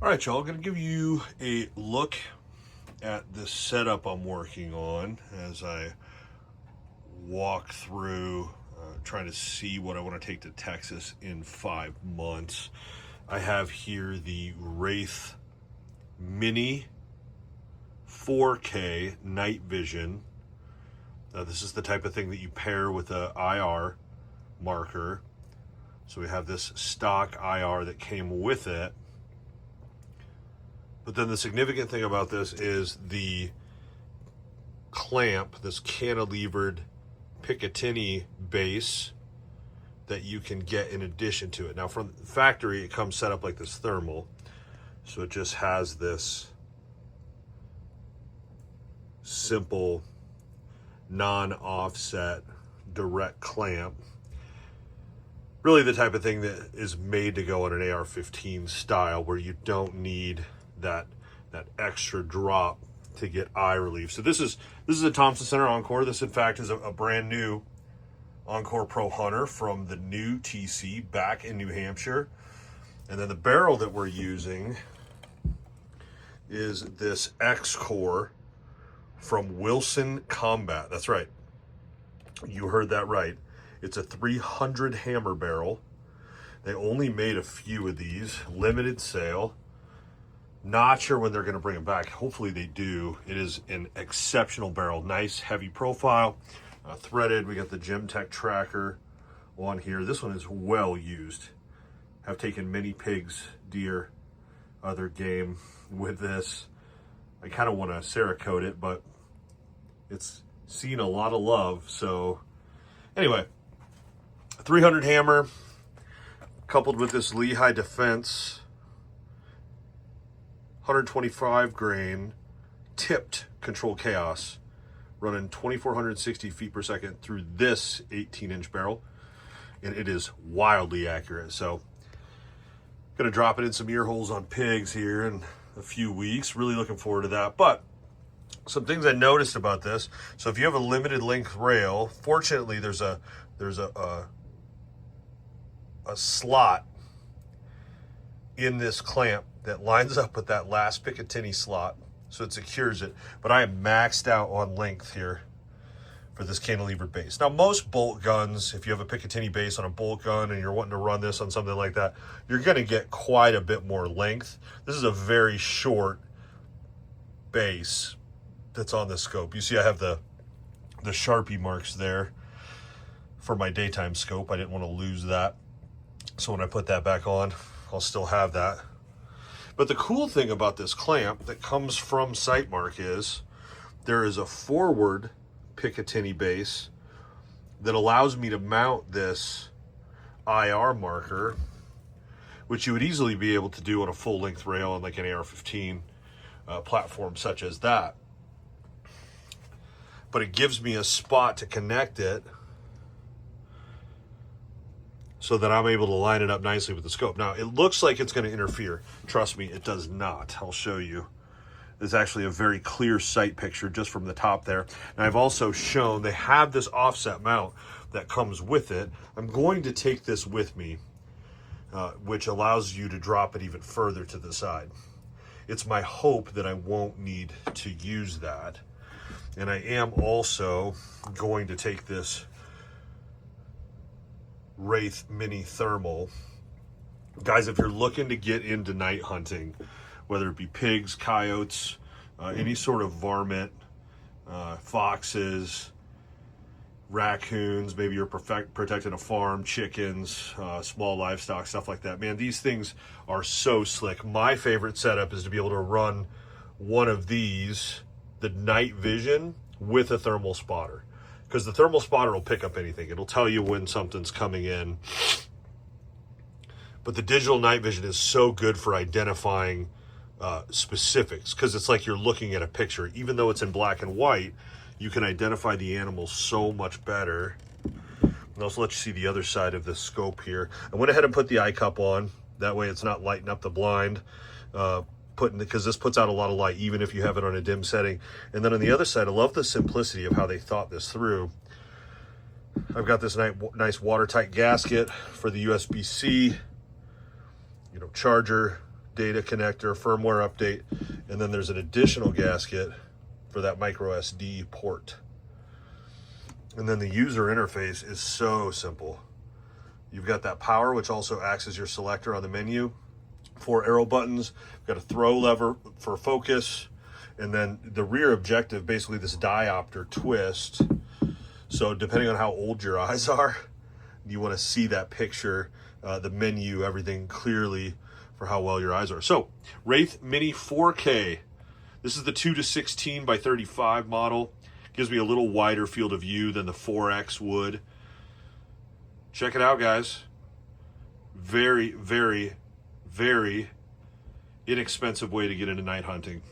All right, y'all, going to give you a look at this setup I'm working on as I walk through trying to see what I want to take to Texas in 5 months. I have here the Wraith Mini 4K night vision. This is the type of thing that you pair with a IR marker. So we have this stock IR that came with it. But then the significant thing about this is the clamp, this cantilevered Picatinny base that you can get in addition to it. Now from the factory, it comes set up like this thermal. So it just has this simple non-offset direct clamp. Really the type of thing that is made to go on an AR-15 style where you don't need that extra drop to get eye relief. So this is a Thompson Center Encore. This in fact is a brand new Encore Pro Hunter from the new TC back in New Hampshire. And then the barrel that we're using is this Encore from Wilson Combat. That's right. You heard that right. It's a 300 hammer barrel. They only made a few of these, limited sale. Not sure when they're going to bring them back. Hopefully they do. It is an exceptional barrel. Nice heavy profile, threaded. We got the Gemtech tracker on here. This one is well used. Have taken many pigs, deer, other game with this. I kind of want to Cerakote it, but it's seen a lot of love. So anyway, 300 hammer coupled with this Lehigh Defense 125 grain tipped control chaos running 2,460 feet per second through this 18-inch barrel, and it is wildly accurate. So gonna drop it in some ear holes on pigs here in a few weeks. Really looking forward to that. But some things I noticed about this. So if you have a limited length rail, fortunately there's a slot in this clamp that lines up with that last Picatinny slot, so it secures it. But I am maxed out on length here for this cantilever base. Now, most bolt guns, if you have a Picatinny base on a bolt gun and you're wanting to run this on something like that, you're going to get quite a bit more length. This is a very short base that's on the scope. You see I have the Sharpie marks there for my daytime scope. I didn't want to lose that. So when I put that back on, I'll still have that. But the cool thing about this clamp that comes from Sightmark is there is a forward Picatinny base that allows me to mount this IR marker, which you would easily be able to do on a full length rail on like an AR-15 platform such as that. But it gives me a spot to connect it so that I'm able to line it up nicely with the scope. Now, it looks like it's going to interfere. Trust me, it does not. I'll show you. There's actually a very clear sight picture just from the top there. And I've also shown they have this offset mount that comes with it. I'm going to take this with me, which allows you to drop it even further to the side. It's my hope that I won't need to use that. And I am also going to take this Wraith Mini thermal. Guys, if you're looking to get into night hunting, whether it be pigs, coyotes, any sort of varmint, foxes, raccoons, maybe you're protecting a farm, chickens, small livestock, stuff like that, man, these things are so slick. My favorite setup is to be able to run one of these, the night vision, with a thermal spotter. Because the thermal spotter will pick up anything. It'll tell you when something's coming in. But the digital night vision is so good for identifying specifics, because it's like you're looking at a picture. Even though it's in black and white, you can identify the animal so much better. And also let you see the other side of the scope here. I went ahead and put the eye cup on. That way it's not lighting up the blind. Because this puts out a lot of light even if you have it on a dim setting. And then on the other side, I love the simplicity of how they thought this through. I've got this nice watertight gasket for the USB-C, charger data connector, firmware update, and then there's an additional gasket for that micro SD port. And then the user interface is so simple. You've got that power, which also acts as your selector on the menu. 4 arrow buttons, you've got a throw lever for focus, and then the rear objective, basically this diopter twist. So depending on how old your eyes are, you want to see that picture, the menu, everything clearly for how well your eyes are. So Wraith Mini 4K. This is the 2:16 by 35 model. Gives me a little wider field of view than the 4X would. Check it out, guys. Very, very, very inexpensive way to get into night hunting.